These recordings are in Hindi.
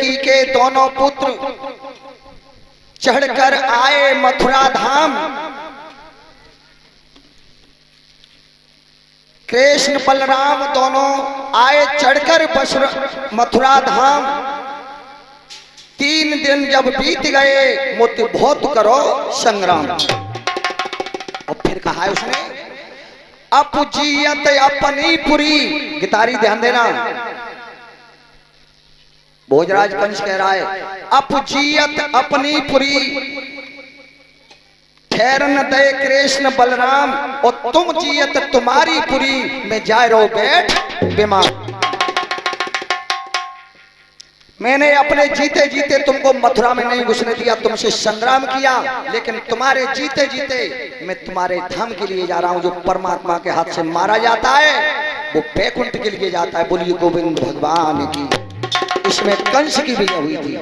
देवकी के दोनों पुत्र चढ़कर आए मथुरा धाम। कृष्ण बलराम दोनों आए चढ़कर मथुरा धाम। 3 दिन जब बीत गए मोति बहुत करो संग्राम। और फिर कहा है उसने अपजीयत अपनी पुरी। गितारी ध्यान देना, भोजराज कंस कह रहा है अपजीयत अपनी पुरी, ठहर न दे कृष्ण बलराम, और तुम जीयत तुम्हारी पुरी, में जाए रहो बैठ बीमार। मैंने अपने जीते जीते तुमको मथुरा में नहीं घुसने दिया, तुमसे संग्राम किया, लेकिन तुम्हारे जीते जीते मैं तुम्हारे धाम के लिए जा रहा हूं। जो परमात्मा के हाथ से मारा जाता है वो बैकुंठ के लिए जाता है। बोलिए गोविंद भगवान की। इसमें कंस की विजय हुई थी।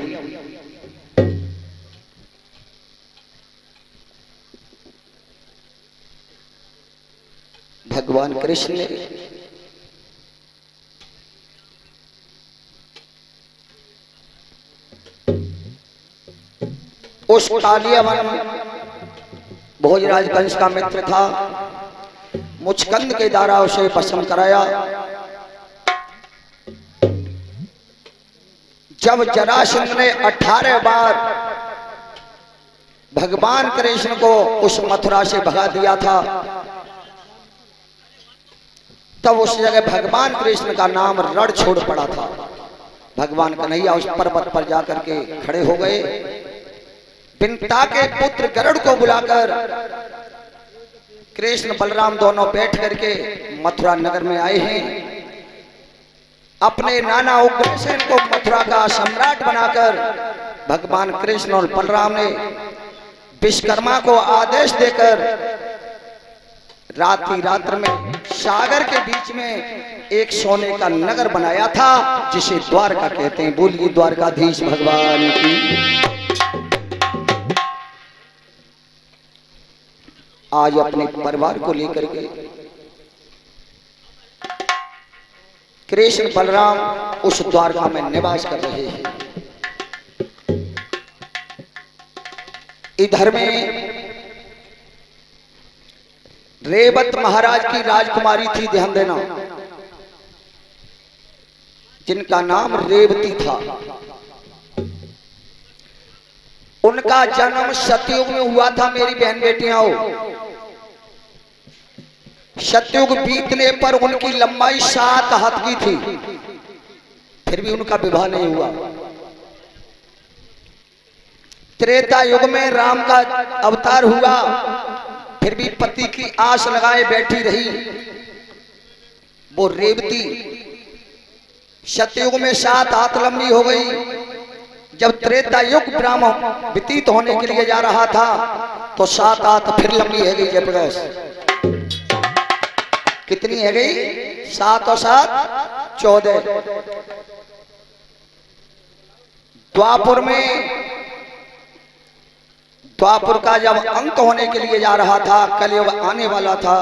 भगवान कृष्ण ने उस कालियावन भोजराज कंस का मित्र था, मुचकंद के द्वारा उसे पसंद कराया। जब जरासंध ने 18 बार भगवान कृष्ण को उस मथुरा से भगा दिया था, तब उस जगह भगवान कृष्ण का नाम रण छोड़ पड़ा था। भगवान कन्हैया उस पर्वत पर जाकर के खड़े हो गए। बिंता के पुत्र गरुड़ को बुलाकर कृष्ण बलराम दोनों बैठ करके मथुरा नगर में आए हैं। अपने नाना उग्रसेन को मथुरा का सम्राट बनाकर भगवान कृष्ण और बलराम ने विश्वकर्मा को आदेश देकर रात्रि में सागर के बीच में एक सोने का नगर बनाया था, जिसे द्वारका कहते हैं। बोलिए द्वारकाधीश भगवान की। आज अपने परिवार को लेकर के कृष्ण बलराम उस द्वारका में निवास कर रहे हैं। इधर में रेवत महाराज की राजकुमारी थी, ध्यान देना, जिनका नाम रेवती था। उनका जन्म सतयुग में हुआ था। मेरी बहन बेटियां हो, सतयुग बीतने पर उनकी लंबाई 7 हाथ की थी, फिर भी उनका विवाह नहीं हुआ। त्रेता युग में राम का अवतार हुआ, फिर भी पति की आस लगाए बैठी रही वो रेवती। सतयुग में 7 हाथ लंबी हो गई। जब त्रेता युग ब्राह्मण व्यतीत होने के लिए जा रहा था तो 7 हाथ फिर लंबी है गई। जबरदस्त कितनी है गई? 7 और 7 14। द्वापुर का जब अंत होने के लिए जा रहा था, कलयुग आने वाला था,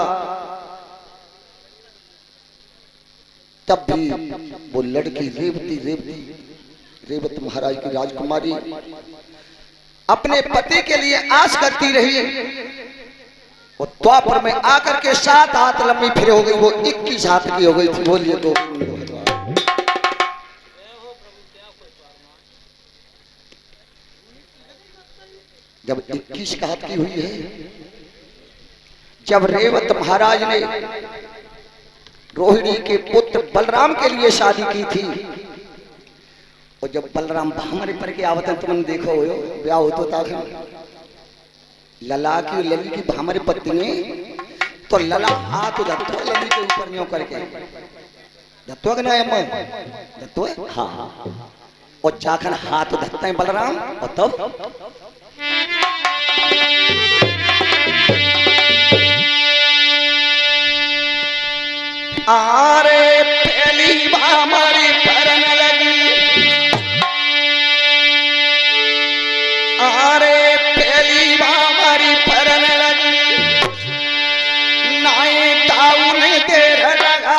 तब भी वो लड़की रेवत महाराज की राजकुमारी अपने पति के लिए आस करती रही। वो द्वापर में आकर के 7 हाथ लंबी फिर हो गई, वो 21 हाथ की हो गई थी। बोलिए तो जब 21 हाथ की हुई है, जब रेवत महाराज ने रोहिणी के पुत्र बलराम के लिए शादी की थी, और जब बलराम भामरे पर के आवत तुमने देखो हो ब्याह होता था, लला की लली की भामरे पत्नी, तो लला हाथ धत्तो लली के ऊपर न्यों करके धत्तो के ना धत्तो, हाँ, और जाकर हाथ धत्ता है बलराम, और तब आरे पहली भामरी परन लगी, आरे पहली भामरी परन लगी, नाई ताऊ ने देर लगा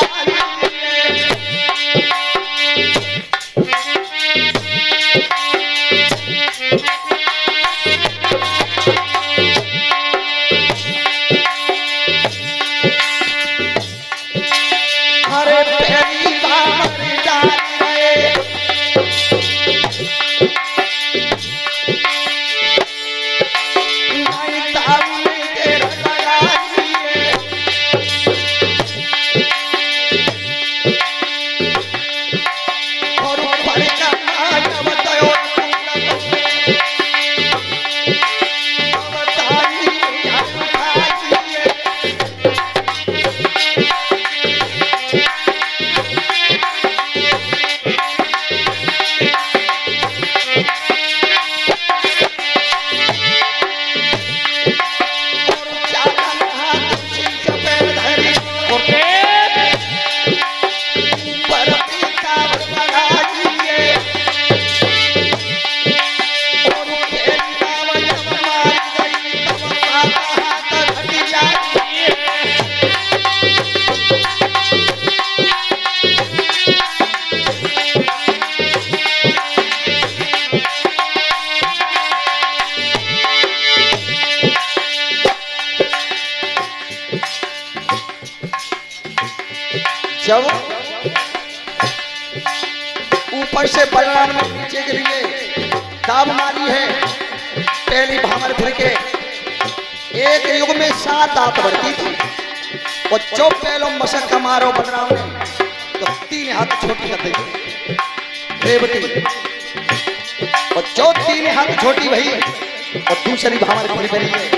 जब ऊपर से बलराम ने नीचे के लिए दाब मारी है, पहली भामर फिर के एक युग में 7 दांत बढ़ती थी, और जो पहलो मशक का मारो बलराम ने तो 3 हाथ छोटी कर दी रेवती, और जो 3 हाथ छोटी भई और दूसरी भामर पूरी बनी है।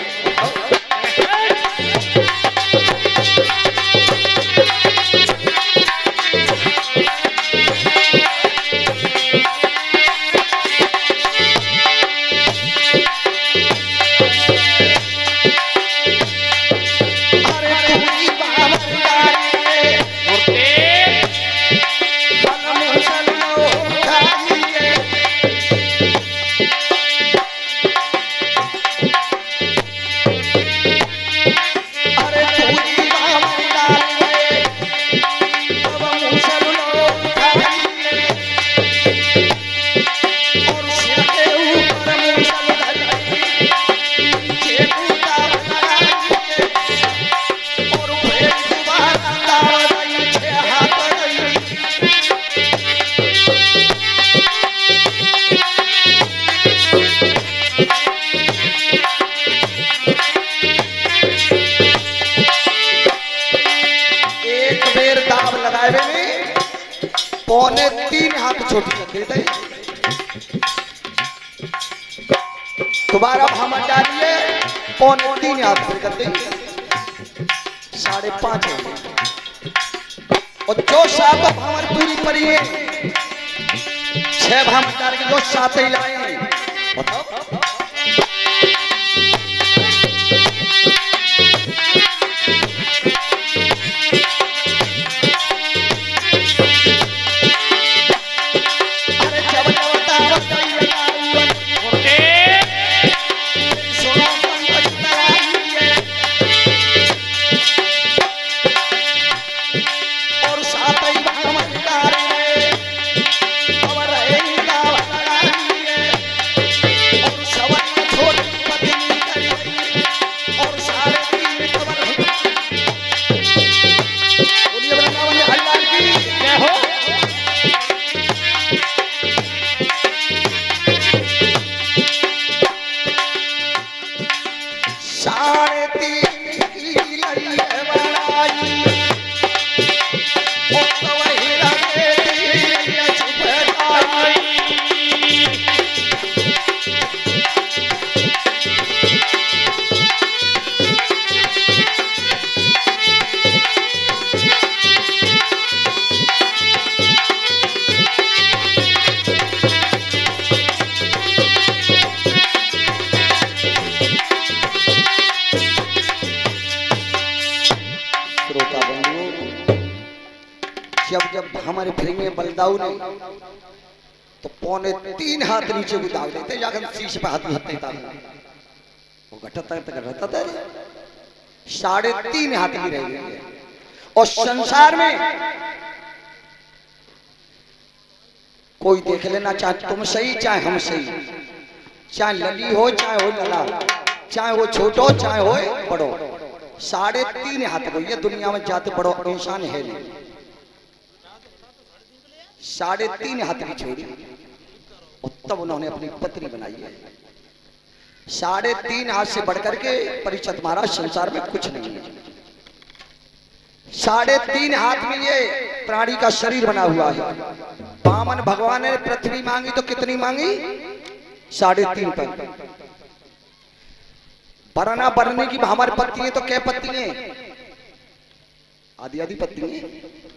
पौने 3 हाथ छोटी कर देते, दोबारा भामर डालिए, पौने 3 हाथ फिर कर देंगे, 5.5 है, और जो 7 भामर पूरी पड़ी है, 6 भामर डाल के जो 7 ही लाए, जब हमारे फिरेंगे बलदाऊ ने तो पौने 3 हाथ नीचे को दाग देते, जाकर शीश पे हाथ देता वो घटता रहता था, 3.5 हाथ की रहेगी। और संसार में कोई देख लेना, चाहे तुम सही चाहे हम सही, चाहे लली हो चाहे हो लला, चाहे वो छोटो चाहे हो बड़ो, 3.5 हाथ को ये दुनिया में जाते बड़ो इंसान है नहीं। 3.5 हाथ की छोड़ी और तब उन्होंने अपनी पत्नी बनाई है। 3.5 हाथ से बढ़कर के परिचित महाराज संसार में कुछ नहीं है। 3.5 हाथ में ये प्राणी का शरीर बना हुआ है। वामन भगवान ने पृथ्वी मांगी तो कितनी मांगी? 3.5 पर। बरना बरने की हमारी पत्ती है तो क्या पत्ती है? आधी आधी पत्ती है,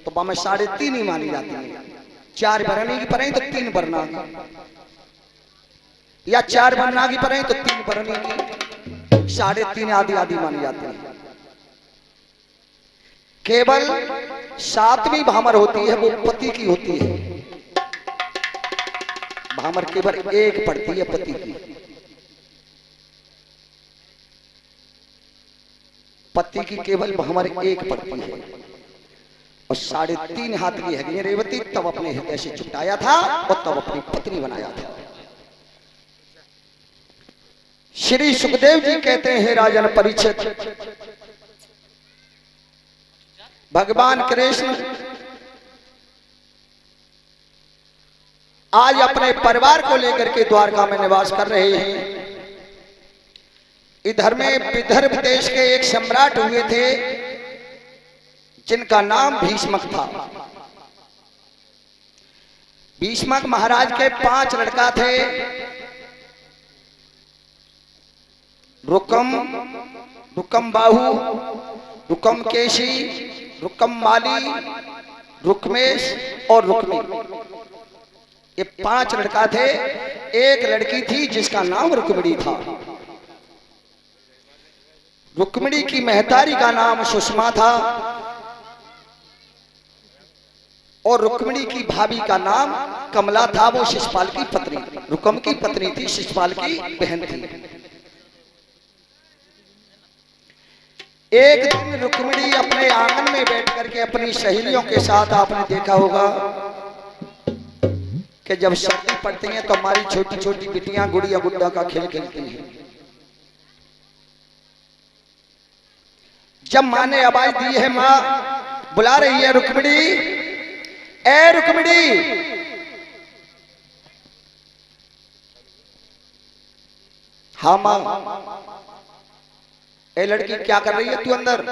तो बामें 3.5 ही मानी जाती है। 4 बरने की परे तो 3 बरना, या 4 बरना की परे तो 3 बरने की, 3.5 आधी आधी मानी जाती है। केवल 7वीं भामर होती है, वो पति की होती है। भामर केवल एक पड़ती है पति की। पति की केवल भामर एक पड़ती है। और 3.5 हाथ की है रेवती, तब अपने हृदय से चुटाया था और तब अपनी पत्नी बनाया था। श्री सुखदेव जी कहते हैं, राजन परीक्षित, भगवान कृष्ण आज अपने परिवार को लेकर के द्वारका में निवास कर रहे हैं। इधर में विदर्भ देश के एक सम्राट हुए थे जिनका नाम भीष्मक था। भीष्मक महाराज के 5 लड़का थे, रुकम, रुकम बाहु, रुकम केशी, रुकम माली, रुकमेश और रुक्मी। ये 5 लड़का थे। एक लड़की थी जिसका नाम रुक्मिणी था। रुक्मिणी की महतारी का नाम सुषमा था और रुक्मिणी की भाभी का नाम कमला था। वो शिशुपाल की पत्नी, रुकम की पत्नी थी, शिशुपाल की बहन थी। एक दिन रुक्मिणी अपने आंगन में बैठ करके अपनी सहेलियों के साथ, आपने देखा होगा कि जब सर्दी पड़ती है तो हमारी छोटी छोटी बिटियां गुड़िया गुड्डा का खेल खेलती हैं। जब माँ ने आवाज दी है, माँ बुला रही है रुक्मिणी, ए रुक्मिणी, हाँ माँ। ए लड़की क्या कर रही है तू अंदर?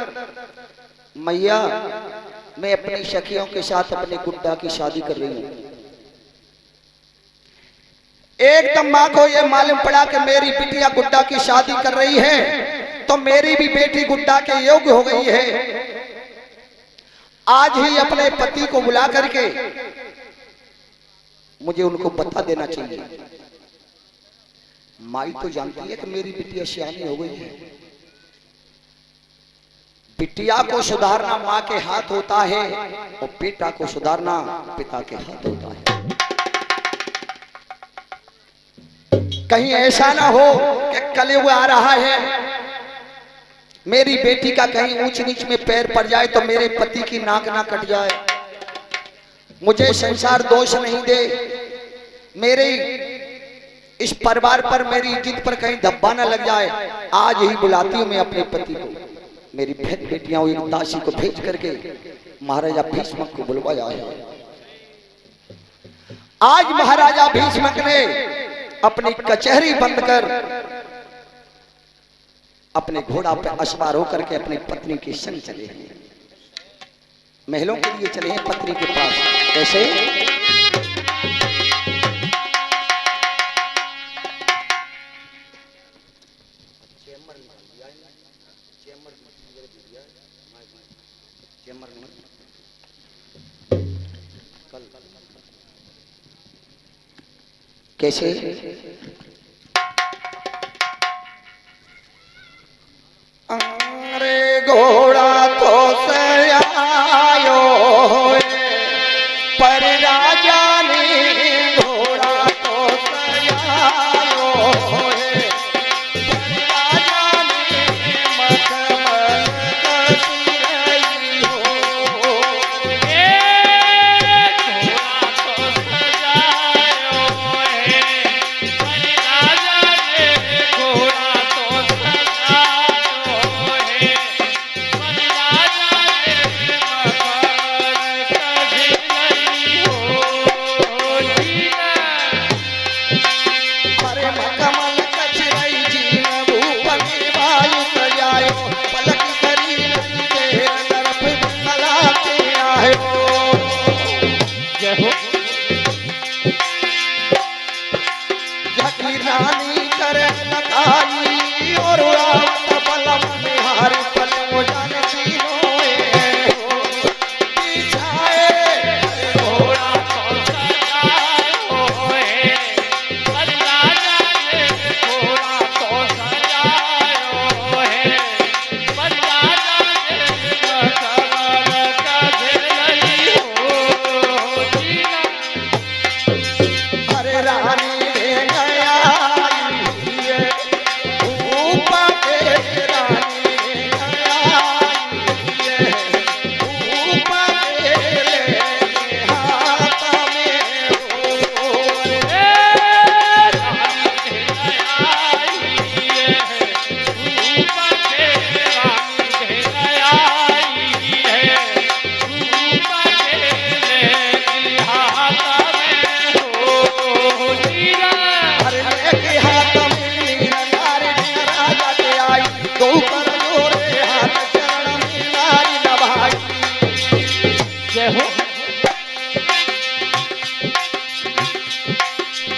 मैया मैं अपनी सखियों के साथ अपने गुड्डा की शादी कर रही हूं। एकदम माँ को यह मालूम पड़ा कि मेरी बिटिया गुड्डा की शादी कर रही है तो मेरी भी बेटी गुड्डा के योग्य हो गई है। आज ही अपने पति को बुला करके मुझे उनको बता देना चाहिए। माई तो जानती है कि मेरी बिटिया सियानी हो गई है। बिटिया को सुधारना माँ के हाथ होता है और बेटा को सुधारना पिता के हाथ होता है। कहीं ऐसा ना हो कि कलयुग आ रहा है, मेरी बेटी का कहीं ऊंच नीच में पैर पड़ जाए तो मेरे पति की नाक ना कट जाए। मुझे संसार दोष नहीं दे, मेरे इस परिवार पर, मेरी इज्जत पर कहीं धब्बा ना लग जाए। आज ही बुलाती हूं मैं अपने पति को। मेरी बेटियां एक दासी को भेज करके महाराजा भीष्मक को बुलवाया है। आज महाराजा भीष्मक ने अपनी कचहरी बंद कर अपने घोड़ा पे अश्वार होकर के अपनी पत्नी के संग चले हैं। महलों के लिए चले हैं पत्नी के पास। कैसे? कैसे? अरे घोड़ा तो से आयो पर राजा ने घोड़ा तो से आयो पर राजा ने मखमल कसी रही हो। घोड़ा तो सजायो पर जय हो।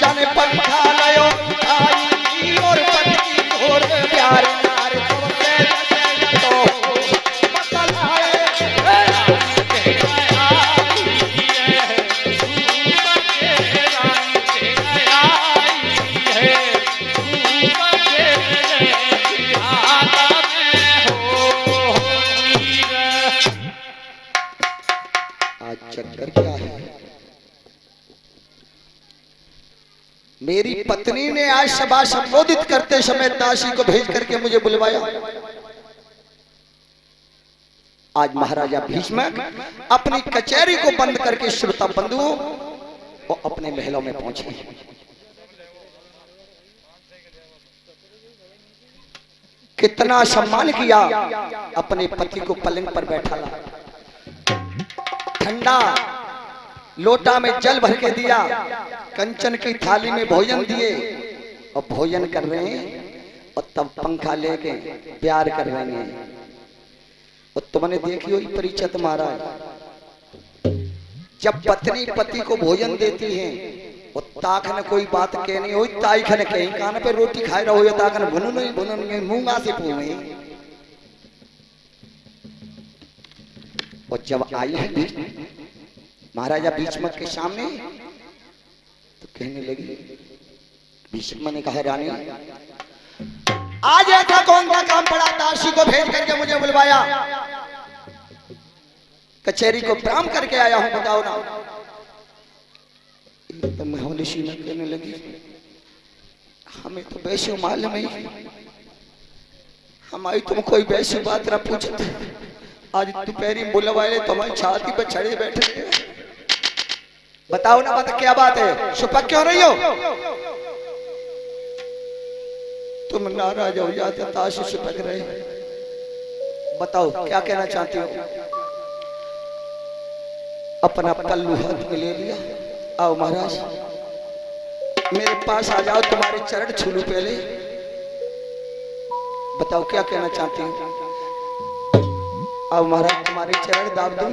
जाने पंखा लयो आई और पत्नी घोर प्यार नार तुमसे तो मसल आए आज चक्कर क्या है। मेरी पत्नी ने आज सभा संबोधित करते समय दासी को भेज करके मुझे बुलवाया। आज महाराजा भीष्म अपनी कचहरी को बंद करके श्रोता बंधुओं और अपने महलों में पहुंचे। कितना सम्मान किया, अपने पति को पलंग पर बैठा ला, ठंडा लोटा में जल भर के दिया, कंचन की थाली में भोजन दिए और भोजन कर रहे हैं और तब पंखा लेके प्यार कर रहे हैं। और तुमने देखी हुई परिचत महाराज, जब पत्नी पति को भोजन देती है और ताकन कोई बात कहनी हो, ताई खन कहीं कान पे रोटी खाए रहो या ताकन भुनन मूंगा से पूछे। और जब आई है महाराजा भीष्म के सामने तो कहने लगी, भीष्म ने कहा रानी आज ऐसा कौन सा काम पड़ा, दासी को भेज करके मुझे बुलवाया, कचहरी को प्राम करके आया हूं, बताओ ना। तो महौलिशी में कहने लगी, हमें तो वैसे मालूम है, हमारी तुम कोई वैसी बात ना पूछते, आज दोपहरी बुलवाए तुम्हारी छाती पर चढ़े बैठे। बताओ ना, बता क्या बात है, सुपक क्यों रही हो? तुम नाराज हो जाते ताशी सुपक रहे, बताओ क्या कहना चाहती हो? अपना पल्लू हाथ में ले लिया, आओ महाराज मेरे पास आ जाओ, तुम्हारे चरण छू लूं पहले, बताओ क्या कहना चाहती हो? आओ महाराज तुम्हारे चरण दाब दूं।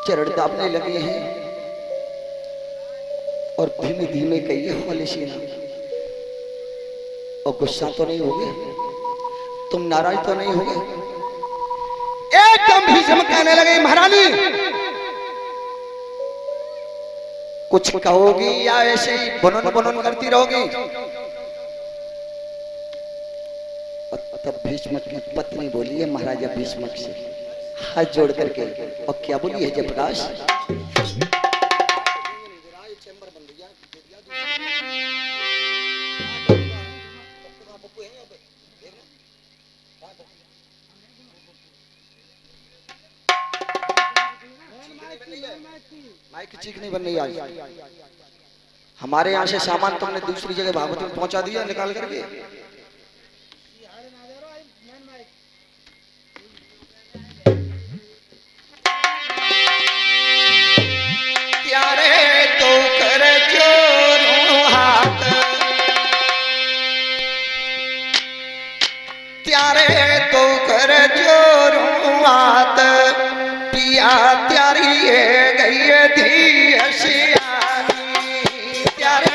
चरण दाबने लगे हैं और धीमे धीमे कहिए होले सीना, और गुस्सा तो नहीं होगे, तुम नाराज तो नहीं होगे? एकदम भीष्म कहने लगे, महारानी कुछ कहोगी या ऐसे ही बुनन बुनन करती रहोगी? तब भीष्म की पत्नी बोली है महाराजा भीष्म से हाथ जोड़ करके, और क्या बोली है जयप्रकाश? माइक चीख नहीं बन रही आज। हमारे यहाँ से सामान तुमने दूसरी जगह भागवत में पहुंचा दिया निकाल करके। त्यारी गई थी अशियानी, त्यारे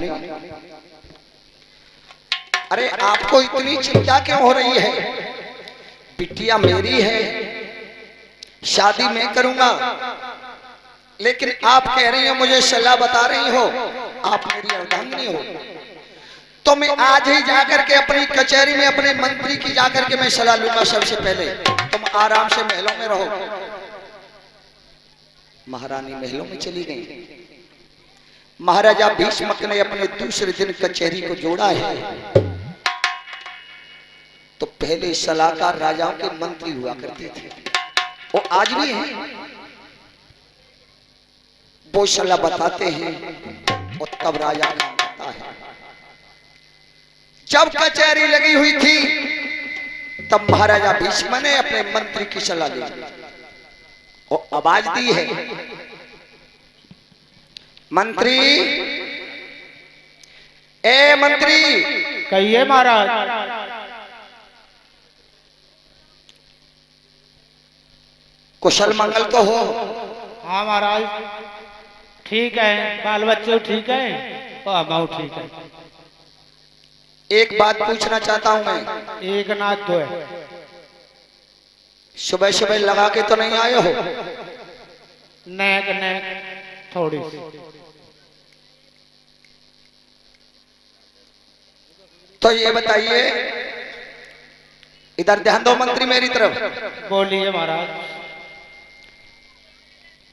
जाने। अरे आपको इतनी चिंता क्यों हो रही है? बिटिया मेरी है, शादी मैं करूंगा, लेकिन आप कह रही हो, मुझे सलाह बता रही हो, आप मेरी अर्धांगिनी हो, तो मैं आज ही जाकर के अपनी कचहरी में अपने मंत्री की जाकर के मैं सलाह लूंगा। सबसे पहले तुम आराम से महलों में रहो। महारानी महलों में चली गई। महाराजा भीष्मक ने अपने दूसरे दिन कचहरी को जोड़ा है। तो पहले सलाहकार राजाओं के मंत्री हुआ करते थे, वो आज भी हैं। वो सलाह बताते हैं और तब राजा काम करता है। जब कचहरी लगी हुई थी तब महाराजा भीष्म ने अपने मंत्री की सलाह ली और आवाज दी है, मंत्री, ए मंत्री। कहिए महाराज। कुशल मंगल तो हो? हाँ महाराज, ठीक है, बाल बच्चे ठीक है और हम ठीक है। एक बात पूछना चाहता हूं मैं। एक नाथ दो है। सुबह सुबह लगा के तो नहीं आए हो? नेक नेक थोड़ी सी। तो ये बताइए, इधर ध्यान दो मंत्री मेरी तरफ। बोलिए महाराज।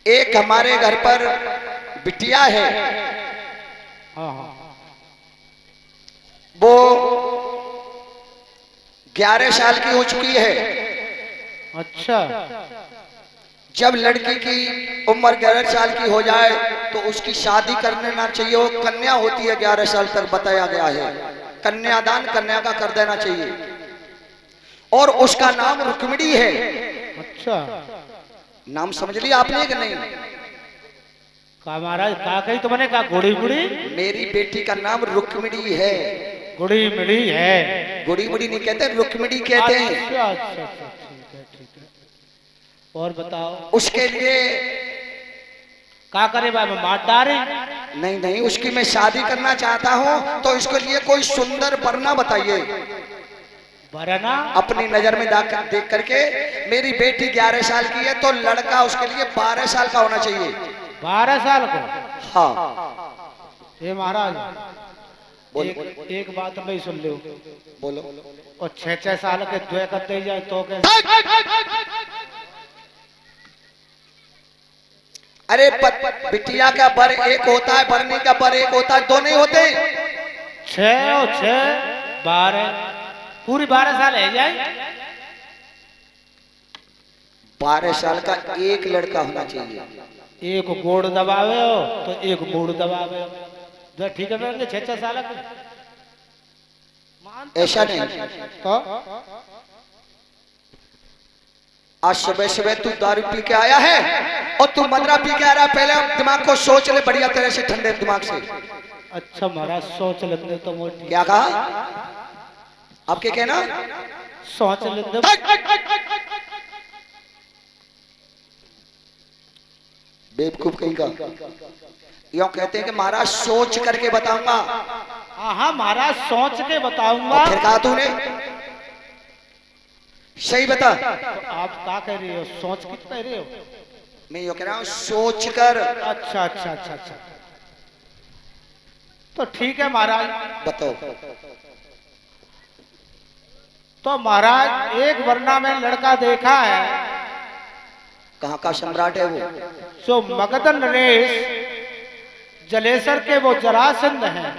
एक हमारे घर पर बिटिया है, हाँ हाँ। वो 11 साल की हो चुकी है। अच्छा। जब लड़की की उम्र 11 साल की हो जाए तो उसकी शादी करने ना चाहिए। वो कन्या होती है 11 साल तक, बताया गया है। कन्यादान कन्या का कर देना चाहिए। और उसका नाम रुक्मिणी है। अच्छा। नाम समझ लिया आपने कि नहीं? का महाराज का कही तुमने कहा? गुड़ी गुड़ी? मेरी बेटी का नाम रुक्मिणी है। गुड़ी मिड़ी है? गुड़ी मुड़ी नहीं कहते, रुक्मिणी कहते हैं। अच्छा अच्छा अच्छा, ठीक है ठीक है। और बताओ। उसके लिए का करे बाबा, मार डारे? नहीं नहीं, उसकी मैं शादी करना चाहता हूँ, तो इसके लिए कोई सुंदर वरना बताइए। वरना? अपनी नजर में देख करके। मेरी बेटी 11 साल की है, तो लड़का उसके लिए 12 साल का होना चाहिए। 12 साल को? हाँ। ये महाराज बोल, एक बात मैं सुन लो। बोलो। और 6-6 साल के द्वे करते जाए तो कैसे? अरे बिटिया का बर एक होता है, बरनी का बर एक होता है, दो नहीं होते। 6 और 6 12, पूरी 12 साल है जाए। 12 साल का एक लड़का होना चाहिए। एक गोड़ दबावे हो तो एक गोड़ दबावे हो, जो ठीक है। 6-6 साल के ऐसा नहीं। तो आज सुबह सुबह तू दारू पी के आया है और तू मदरा पी के आ रहा है। पहले दिमाग को सोच ले बढ़िया तरह से, ठंडे दिमाग से। अच्छा महाराज, सोच लेते तो मोटी। क्या कहा आपके? कहना सोच लेते। बेवकूफ कहीं का। यो कहते हैं कि महाराज सोच करके बताऊंगा। हाँ महाराज, सोच के बताऊंगा। फिर कहा तूने? सही बता। तो आप क्या कह रहे हो? सोच के कह रहे हो? मैं यो कह रहा हूँ सोच कर। अच्छा अच्छा अच्छा अच्छा, तो ठीक है महाराज। बताओ। तो महाराज एक वरना में लड़का देखा है। कहाँ का सम्राट है वो? जो मगध नरेश जलेसर के वो जरासंध हैं,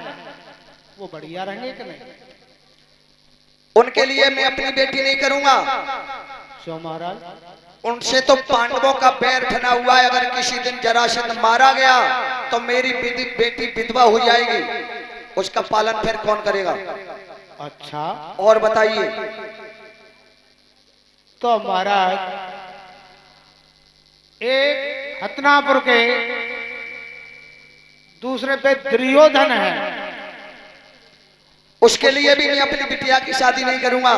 वो बढ़िया रहेंगे कि नहीं? उनके लिए मैं अपनी बेटी नहीं करूंगा। क्यों महाराज? उनसे तो पांडवों का बैर ठना हुआ है। अगर किसी दिन जरासंध मारा गया तो मेरी बेटी विधवा हो जाएगी। उसका पालन फिर कौन करेगा? अच्छा। और बताइए। तो महाराज एक हतनापुर के दूसरे पे दुर्योधन है, उसके लिए भी मैं अपनी बिटिया की शादी नहीं करूंगा।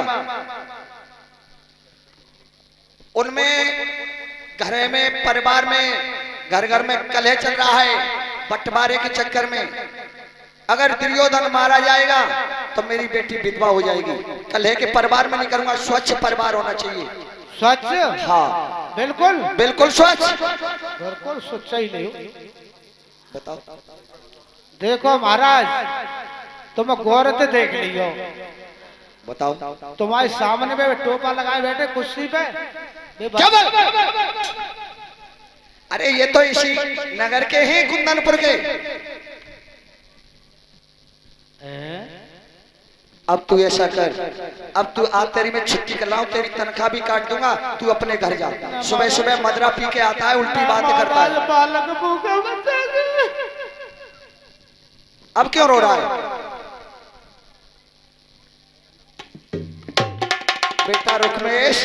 उनमें घर में, परिवार में, घर घर में कलह चल रहा है बंटवारे के चक्कर में। अगर दुर्योधन मारा जाएगा तो मेरी बेटी विधवा हो जाएगी। कल है कि परिवार में नहीं करूंगा, स्वच्छ परिवार होना चाहिए। स्वच्छ? हाँ बिल्कुल बिल्कुल स्वच्छ। बिल्कुल स्वच्छ ही नहीं हो। बताओ। देखो महाराज, तुम गौर से देख लियो। बताओ। तुम्हारे सामने में टोपा लगाए बैठे कुर्सी पे। अरे ये तो इसी नगर के हैं, कुंदनपुर के। अब तू ऐसा कर, अब तू आज तेरी मैं छुट्टी कर लाऊं, तेरी तनख्वाह भी काट दूंगा, तू अपने घर जा। सुबह सुबह मदरा पी के आता है, उल्टी बातें करता है। बालक भूखा बचा। अब क्यों रो रहा है? बेटा रुक्मेश,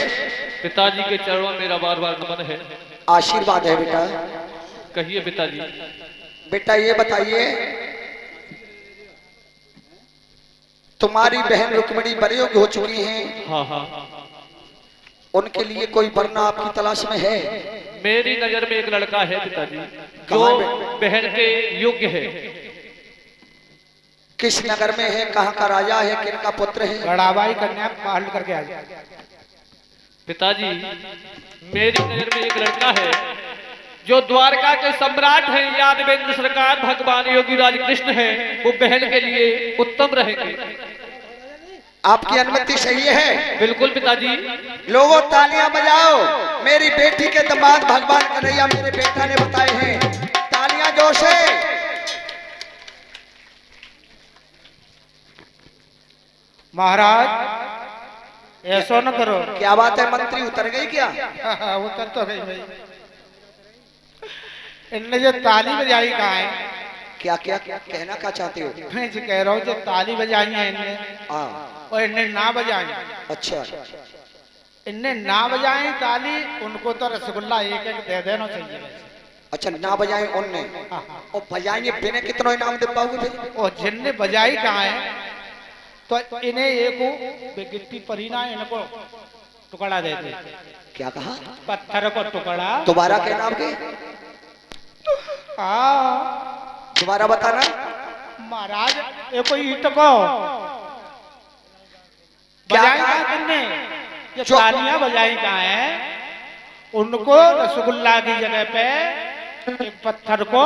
पिताजी के चरणों में मेरा बार बार नमन है। आशीर्वाद है बेटा। कहिए पिताजी। बेटा ये बताइए, तुम्हारी बहन रुक्मिणी बड़ी हो चुकी हैं। हाँ हाँ। उनके लिए कोई वरना आपकी तलाश में है? मेरी नजर में एक लड़का है पिताजी, जो कहाँ है? बहन के योग्य है। किस नगर में है? कहाँ का राजा है? किन का पुत्र है? गड़ाबाई कन्या पहाड़ करके आ जाए। पिताजी मेरी नजर में एक लड़का है जो द्वारका के सम्राट हैं, यादवेंद्र सरकार भगवान योगी राज कृष्ण है। वो बहन के लिए उत्तम रहेंगे। आपकी अनुमति सही है? बिल्कुल पिताजी। लोगों तालियां बजाओ, मेरी बेटी के दामाद भगवान कन्हैया मेरे बेटा ने बताए हैं। तालियां जोर से। महाराज ऐसा न करो। क्या बात है मंत्री, उतर गई क्या? उतर तो गई भाई। इनने जो ताली बजाई कहाँ है? क्या क्या क्या कहना क्या चाहते हो? मैं जो कह रहा हूँ, जो ताली बजाई है इनने, हाँ और इनने ना बजाई। अच्छा। इनने ना बजाई ताली, उनको तो रसगुल्ला एक एक दे देना चाहिए। अच्छा ना बजाए उनने, हाँ, हाँ। और बजाएंगे बिना कितना इनाम दे पाओगे फिर? और जिनने बजाई कहाँ है, तो इन्हें एक गिट्टी परीना इनको टुकड़ा दे दे। क्या कहा? पत्थर को टुकड़ा। दोबारा क्या नाम के? दोबारा बताना। महाराज ये कोई ईट को बजाई कहाँ तुमने? ये तालियां बजाई कहाँ है? उनको रसगुल्ला की जगह पे एक पत्थर को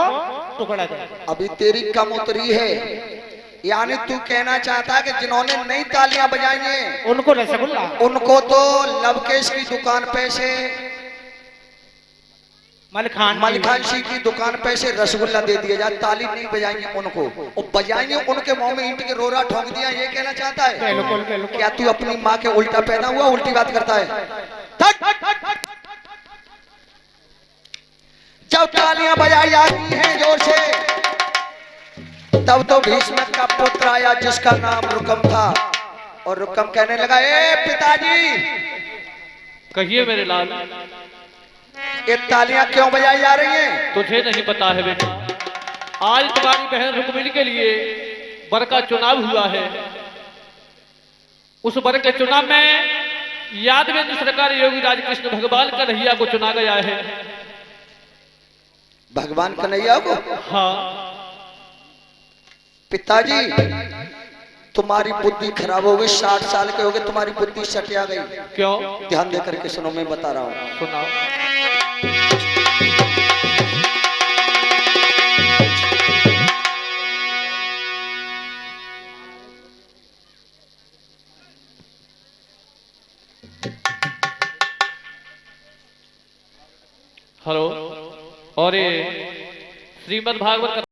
टुकड़ा दे। अभी तेरी कम उतरी है, यानी तू कहना चाहता है कि जिन्होंने नई तालियां बजाई हैं उनको रसगुल्ला, उनको तो लवकेश की दुकान पे से, मलिखान सिंह की दुकान पे से रसगुल्ला दे दिया जाए। ताली नहीं बजाएंगे उनको, और बजाएंगे उनके मुंह में ईंट के रोरा ठोक दिया, ये कहना चाहता है? बिल्कुल बिल्कुल। क्या तू अपनी माँ के उल्टा पहना हुआ उल्टी बात करता है? जब तालियां बजाई जाती हैं जोर से, तब तो भीष्म का पुत्र आया जिसका नाम रुकम था, और रुकम कहने लगा, ए पिताजी। कहिए मेरे लाल। ये तालियां क्यों बजाई जा रही हैं? तुझे नहीं पता है बेटा, आज तुम्हारी बहन रुक्मिणी के लिए वर का चुनाव हुआ है। उस वर के चुनाव में यादवेंद्र सरकार योगी राज कृष्ण भगवान कन्हैया को चुना गया है। भगवान कन्हैया को? हाँ पिताजी तुम्हारी बुद्धि खराब हो गई, 60 साल के हो गए, तुम्हारी बुद्धि सटिया गई। क्यों? ध्यान दे करके सुनो, मैं बता रहा हूँ। सुनाओ। हेलो। और ये श्रीमद् भागवत